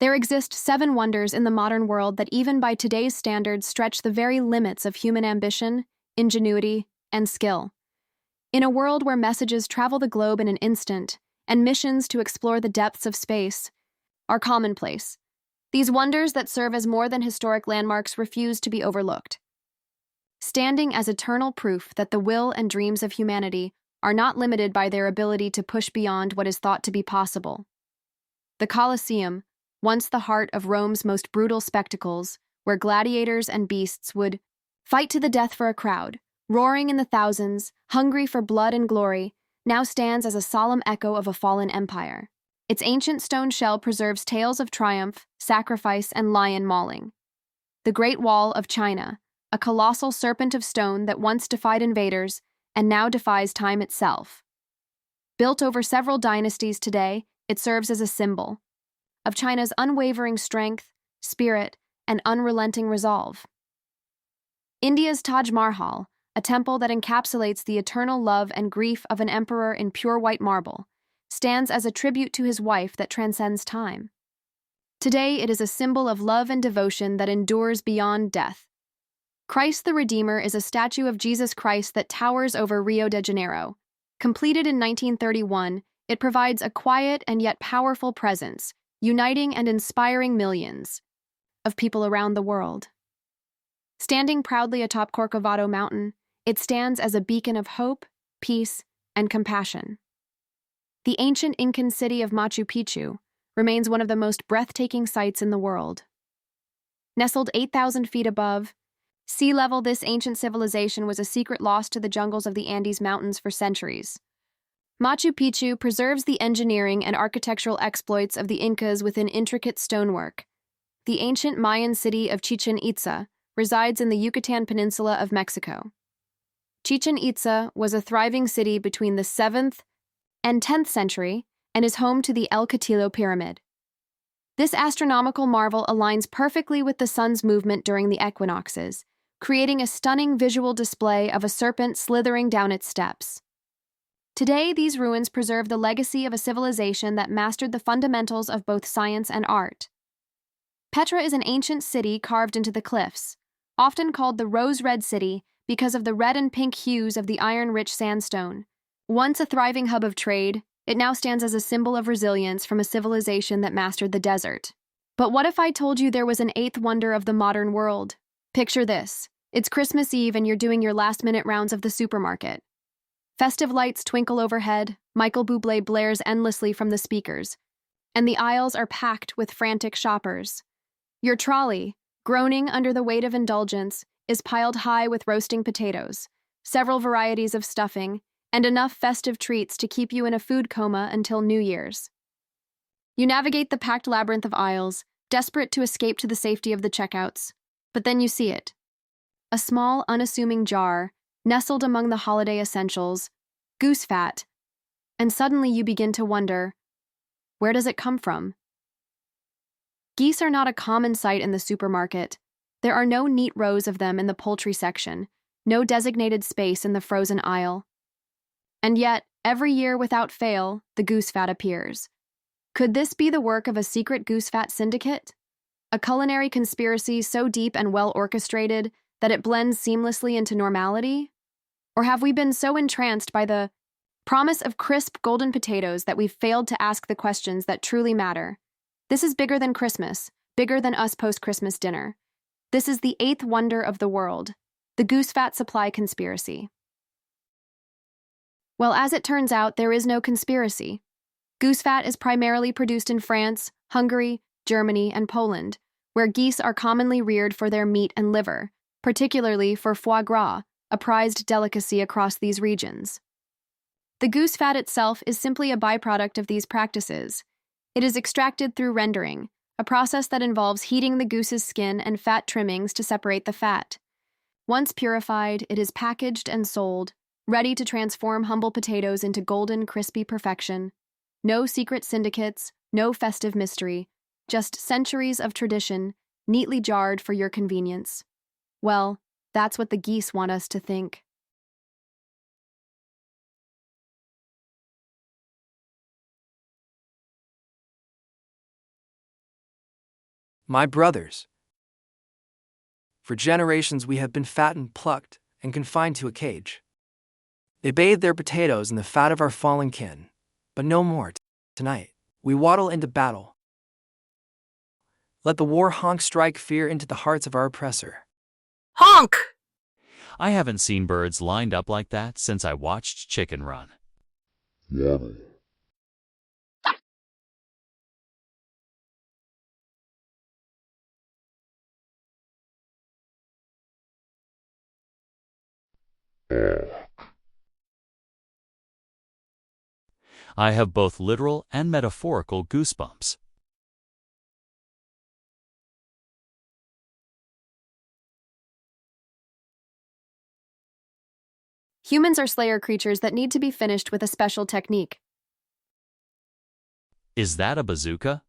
There exist 7 wonders in the modern world that even by today's standards stretch the very limits of human ambition, ingenuity, and skill. In a world where messages travel the globe in an instant, and missions to explore the depths of space are commonplace, these wonders that serve as more than historic landmarks refuse to be overlooked. Standing as eternal proof that the will and dreams of humanity are not limited by their ability to push beyond what is thought to be possible. The Colosseum, once the heart of Rome's most brutal spectacles, where gladiators and beasts would fight to the death for a crowd, roaring in the thousands, hungry for blood and glory, now stands as a solemn echo of a fallen empire. Its ancient stone shell preserves tales of triumph, sacrifice, and lion mauling. The Great Wall of China, a colossal serpent of stone that once defied invaders and now defies time itself. Built over several dynasties today, it serves as a symbol of China's unwavering strength, spirit, and unrelenting resolve. India's Taj Mahal, a temple that encapsulates the eternal love and grief of an emperor in pure white marble, stands as a tribute to his wife that transcends time. Today, it is a symbol of love and devotion that endures beyond death. Christ the Redeemer is a statue of Jesus Christ that towers over Rio de Janeiro. Completed in 1931, it provides a quiet and yet powerful presence, uniting and inspiring millions of people around the world. Standing proudly atop Corcovado Mountain, it stands as a beacon of hope, peace, and compassion. The ancient Incan city of Machu Picchu remains one of the most breathtaking sights in the world. Nestled 8,000 feet above sea level, this ancient civilization was a secret lost to the jungles of the Andes Mountains for centuries. Machu Picchu preserves the engineering and architectural exploits of the Incas within intricate stonework. The ancient Mayan city of Chichen Itza resides in the Yucatan Peninsula of Mexico. Chichen Itza was a thriving city between the 7th and 10th century and is home to the El Castillo Pyramid. This astronomical marvel aligns perfectly with the sun's movement during the equinoxes, creating a stunning visual display of a serpent slithering down its steps. Today, these ruins preserve the legacy of a civilization that mastered the fundamentals of both science and art. Petra is an ancient city carved into the cliffs, often called the Rose-Red City because of the red and pink hues of the iron-rich sandstone. Once a thriving hub of trade, it now stands as a symbol of resilience from a civilization that mastered the desert. But what if I told you there was an 8th wonder of the modern world? Picture this. It's Christmas Eve and you're doing your last-minute rounds of the supermarket. Festive lights twinkle overhead, Michael Bublé blares endlessly from the speakers, and the aisles are packed with frantic shoppers. Your trolley, groaning under the weight of indulgence, is piled high with roasting potatoes, several varieties of stuffing, and enough festive treats to keep you in a food coma until New Year's. You navigate the packed labyrinth of aisles, desperate to escape to the safety of the checkouts, but then you see it. A small, unassuming jar, nestled among the holiday essentials, Goose Fat, and suddenly you begin to wonder, where does it come from? Geese are not a common sight in the supermarket. There are no neat rows of them in the poultry section, no designated space in the frozen aisle. And yet, every year without fail, the goose fat appears. Could this be the work of a secret goose fat syndicate? A culinary conspiracy so deep and well orchestrated that it blends seamlessly into normality? Or have we been so entranced by the promise of crisp golden potatoes that we've failed to ask the questions that truly matter? This is bigger than Christmas, bigger than us post-Christmas dinner. This is the 8th wonder of the world, the goose fat supply conspiracy. Well, as it turns out, there is no conspiracy. Goose fat is primarily produced in France, Hungary, Germany, and Poland, where geese are commonly reared for their meat and liver, particularly for foie gras, a prized delicacy across these regions. The goose fat itself is simply a byproduct of these practices. It is extracted through rendering, a process that involves heating the goose's skin and fat trimmings to separate the fat. Once purified, it is packaged and sold, ready to transform humble potatoes into golden, crispy perfection. No secret syndicates, no festive mystery, just centuries of tradition, neatly jarred for your convenience. Well, that's what the geese want us to think. My brothers. For generations we have been fattened, plucked, and confined to a cage. They bathe their potatoes in the fat of our fallen kin, but no more tonight. We waddle into battle. Let the war honk strike fear into the hearts of our oppressor. Honk! I haven't seen birds lined up like that since I watched Chicken Run. Waddle. I have both literal and metaphorical goosebumps. Humans are slayer creatures that need to be finished with a special technique. Is that a bazooka?